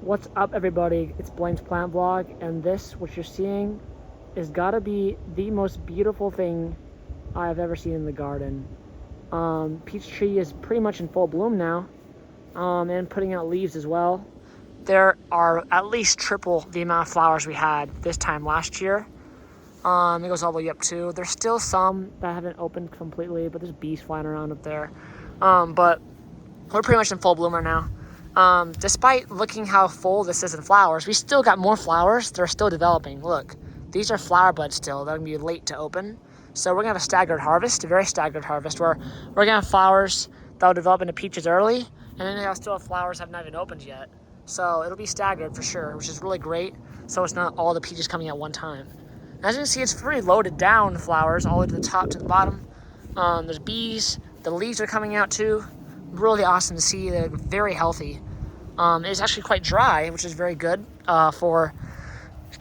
What's up, everybody? It's Blaine's Plant Vlog, and this, what you're seeing, is gotta be the most beautiful thing I've ever seen in the garden. Peach tree is pretty much in full bloom now, and putting out leaves as well. There are at least triple the amount of flowers we had this time last year. It goes all the way up to. There's still some that haven't opened completely, but there's bees flying around up there. But we're pretty much in full bloom right now. Despite looking how full this is in flowers, we still got more flowers. They're still developing. Look, these are flower buds still. They're gonna be late to open. So we're gonna have a staggered harvest, a very staggered harvest, where we're gonna have flowers that'll develop into peaches early, and then they'll still have flowers that have not even opened yet. So it'll be staggered for sure, which is really great. So it's not all the peaches coming at one time. As you can see, it's pretty loaded down flowers all the way to the top to the bottom. There's bees. The leaves are coming out too. Really awesome to see. They're very healthy. It's actually quite dry, which is very good for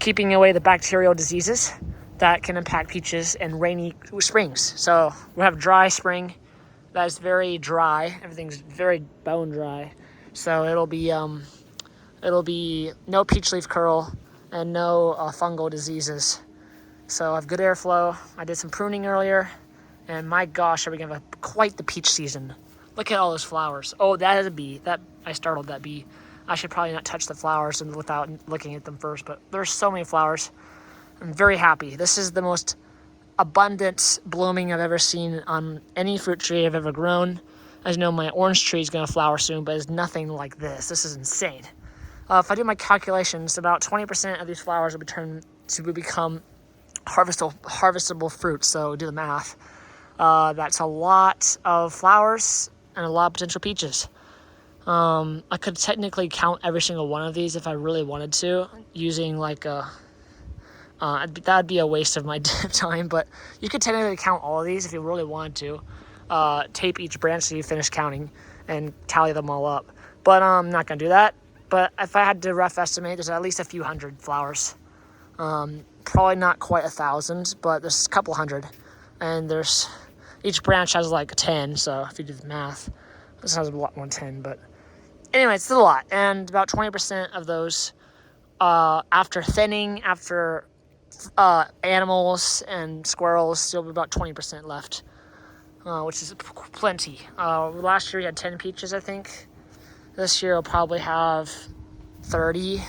keeping away the bacterial diseases that can impact peaches in rainy springs. So we have a dry spring that is very dry. Everything's very bone dry. So it'll be no peach leaf curl and no fungal diseases. So I have good airflow. I did some pruning earlier, and my gosh, are we gonna have quite the peach season. Look at all those flowers. Oh, that is a bee. I startled that bee. I should probably not touch the flowers without looking at them first, but there's so many flowers. I'm very happy. This is the most abundant blooming I've ever seen on any fruit tree I've ever grown. As you know, my orange tree is gonna flower soon, but it's nothing like this. This is insane. If I do my calculations, about 20% of these flowers will become harvestable fruits. So do the math. That's a lot of flowers and a lot of potential peaches. I could technically count every single one of these if I really wanted to, using like that'd be a waste of my time, but you could technically count all of these if you really wanted to. Tape each branch so you finish counting and tally them all up. But I'm not gonna do that. But if I had to rough estimate, there's at least a few hundred flowers. Probably not quite 1,000, but there's a couple hundred. And each branch has like 10, so if you do the math, this has a lot more than 10, but anyway, it's a lot. And about 20% of those, after thinning, after animals and squirrels, still about 20% left, which is plenty. Last year we had 10 peaches, I think. This year we'll probably have 30.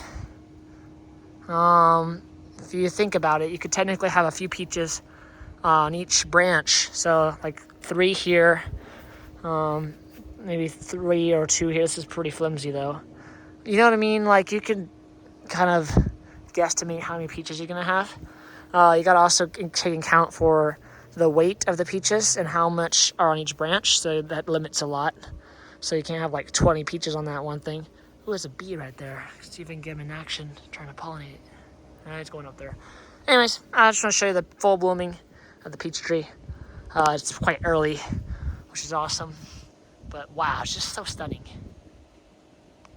If you think about it, you could technically have a few peaches on each branch. So like 3 here, maybe 3 or 2 here. This is pretty flimsy though. You know what I mean? Like you could kind of guesstimate how many peaches you're gonna have. You gotta also take account for the weight of the peaches and how much are on each branch. So that limits a lot. So you can't have like 20 peaches on that one thing. Oh, there's a bee right there. See if I can get him in action, trying to pollinate it. It's going up there. Anyways, I just want to show you the full blooming of the peach tree. It's quite early, which is awesome. But wow, it's just so stunning.